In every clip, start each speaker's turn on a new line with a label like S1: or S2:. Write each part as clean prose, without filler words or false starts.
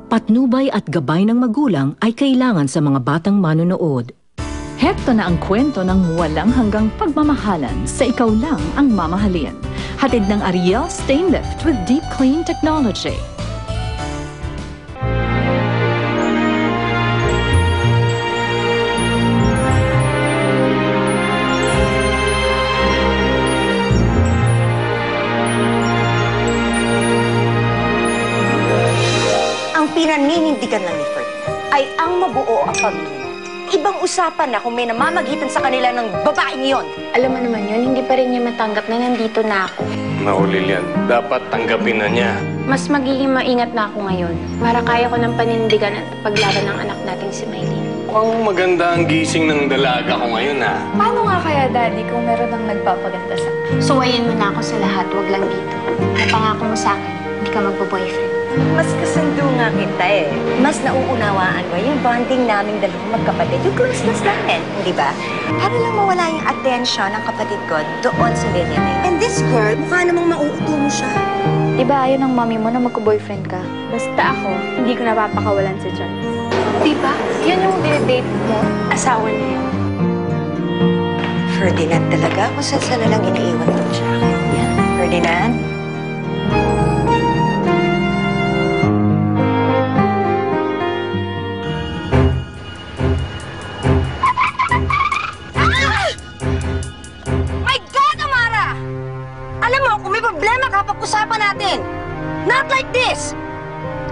S1: Patnubay at gabay ng magulang ay kailangan sa mga batang manonood.
S2: Heto na ang kwento ng walang hanggang pagmamahalan sa ikaw lang ang mamahalin. Hatid ng Ariel Stain Lift with Deep Clean Technology.
S3: Pinaninindigan lang ni Ferdinand ay ang mabuo ang pamilya. Ibang usapan na kung may namamagitan sa kanila ng babaeng iyon.
S4: Alam mo naman yun, hindi pa rin niya matanggap na nandito na ako.
S5: Naku, Lilian, dapat tanggapin na niya.
S4: Mas magiging maingat na ako ngayon para kaya ko ng panindigan at paglaban ng anak nating si Maylene.
S5: Mukhang maganda ang gising ng dalaga ko ngayon, ha?
S6: Paano nga kaya, Daddy, kung meron ng nagpapaganda sa akin?
S4: Suwayin mo na ako sa lahat, wag lang dito. Napangako mo sa akin, hindi ka magbo-boyfriend.
S3: Mas kasundo nga kita eh. Mas nauunawaan mo yung bonding naming dalawang magkapatid. Yung closeness namin, di ba? Para lang mawala yung attention ng kapatid ko doon sa linya na yun. And this girl, mukha namang mauuto mo siya.
S6: Di ba ayaw ng mommy mo na magka-boyfriend ka? Basta ako, hindi ko napapakawalan sa chance.
S4: Di ba? Yan yung dinedate mo, asawa niya yun.
S3: Ferdinand talaga, kung saan na lang inaiwan mo siya. Yan. Ferdinand? Pag-usapan natin. Not like this.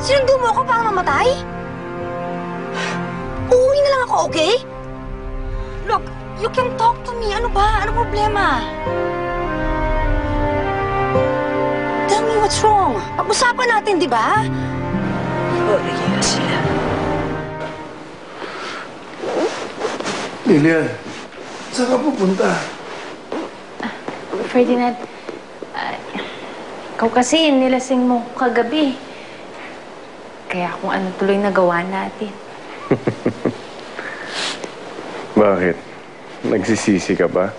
S3: Sinundo mo ako para mamatay? Uuwi na lang ako, okay? Look, you can talk to me. Ano ba? Ano problema? Tell me what's wrong. Pag-usapan natin, di ba? Oo, nagiya sila.
S5: Lilian, saan ka pupunta?
S4: Ferdinand, ikaw kasi nilasing mo kagabi. Kaya kung ano tuloy nagawa natin.
S5: Bakit? Nagsisisi ka ba?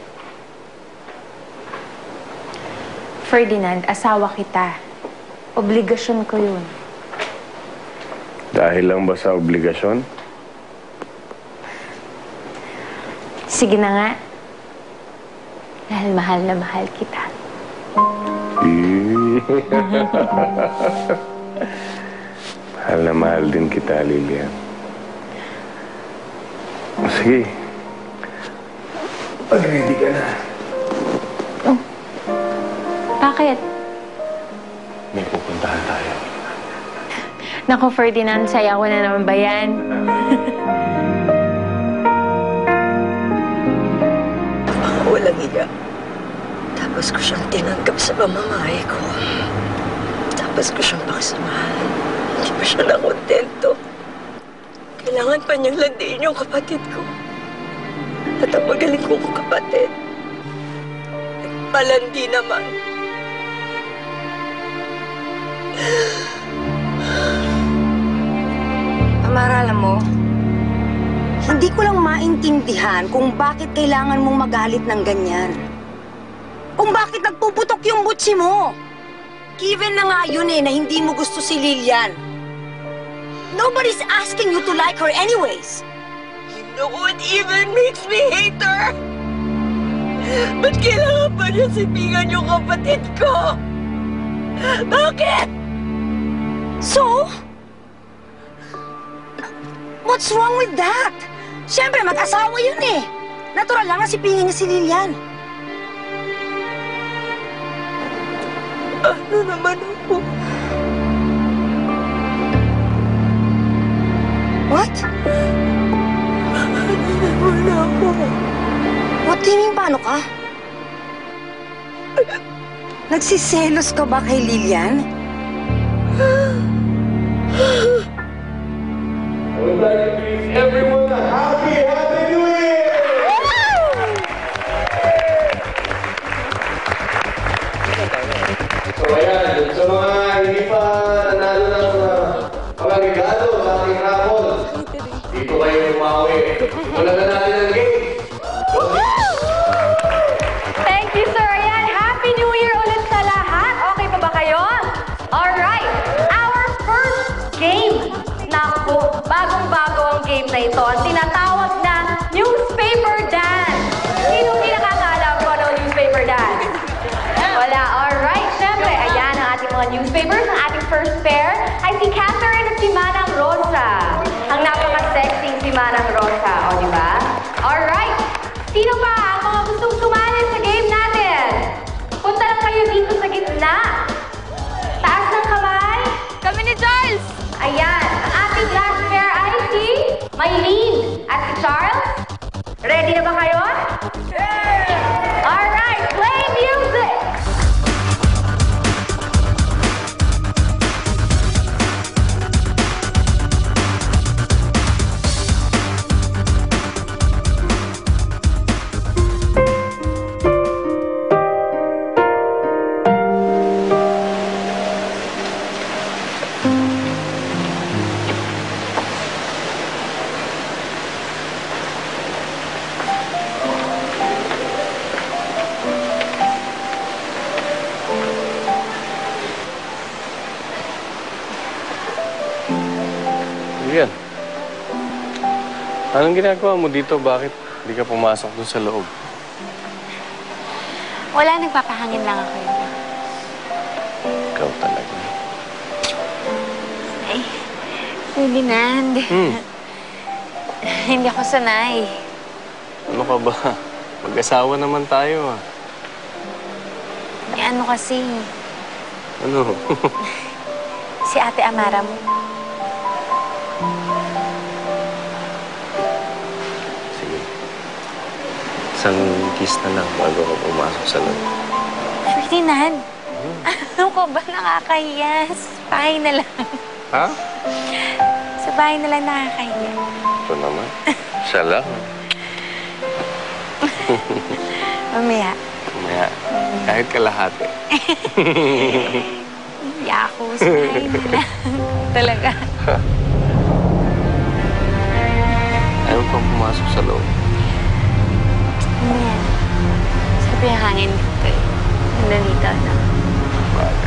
S4: Ferdinand, asawa kita. Obligasyon ko yun.
S5: Dahil lang ba sa obligasyon?
S4: Sige na nga. Dahil mahal na mahal kita.
S5: Mahal na mahal din kita, Lilian. Sige. Pag-ready ka na.
S4: Oh. Bakit?
S5: May pupuntahan tayo.
S4: Naku, Ferdinand, sayawan na naman ba yan?
S3: Walang iya. Tapos ko siyang tinanggap sa pamamahay ko. Tapos ko siyang pakisamahan. Hindi pa siya nakontento. Kailangan pa niyang landiin yung kapatid ko. At ang magaling kong kapatid, palandi naman. Amara, alam mo, hindi ko lang maintindihan kung bakit kailangan mong magalit ng ganyan. Kung bakit nagpuputok yung butsi mo. Given na nga yun na hindi mo gusto si Lilian. Nobody's asking you to like her anyways. You know what even makes me hate her? Ba't kailangan pa niya sipingan yung kapatid ko? Bakit? So? What's wrong with that? Siyempre, mag-asawa yun eh. Natural lang na sipingin niya si Lilian. Ano naman ako? What? Ano naman ako? What do you mean, paano ka? Nagsiselos ka ba kay Lilian?
S5: I would like to wish everyone a happy New Year! So ayan, sa mga hindi pa nanalo ng mga regalo sa ating rapol, dito kayo umawi. Simulan na natin ang game.
S6: Thank you, sir. Ayan, Happy New Year ulit sa lahat. Okay pa ba kayo? Alright, our first
S7: Game! Naku, bagong-bago ang game na ito. Ang tinatawag na newspaper dance. Sino hindi nakakaalam kung ano newspaper dance? Wala. Alright, syempre, ayan ang ating mga newspapers. Ang ating first pair ay si Catherine at si Manang Rosa. Ang napaka-sexy si Manang Rosa. O, di ba? Alright. Sino pa ang mga gustong sumali sa game natin? Punta lang kayo dito sa gitna. Taas ng kamay.
S6: Kami ni Charles!
S7: Ayan, ang ating last pair ay si Maylene at si Charles. Ready na ba kayo? Alright, play music!
S5: Yan. Anong ginagawa mo dito? Bakit hindi ka pumasok dun sa loob?
S6: Wala, nagpapahangin lang ako yun.
S5: Ikaw talaga.
S6: Ay, Ferdinand. Hindi ako sanay.
S5: Ano ka ba? Mag-asawa naman tayo ah.
S6: Eh, ano kasi,
S5: Ano?
S6: si Ate Amara mo.
S5: Sige. Isang kiss na lang bago ka pumasok sa loob.
S6: Ferdinand, ano ka ba? Nakakahiya. Sa bahay na lang.
S5: Ha?
S6: Sa bahay na lang nakakahiya.
S5: Ito naman. Siya lang.
S6: Mamaya.
S5: Mamaya. Kahit kalahati.
S6: Hiya ako sa bahay na lang. Talaga.
S5: Ayaw pang pumasok sa loob.
S6: Mamaya. Sabi ang hangin dito eh. Nandito na.
S5: Bagay.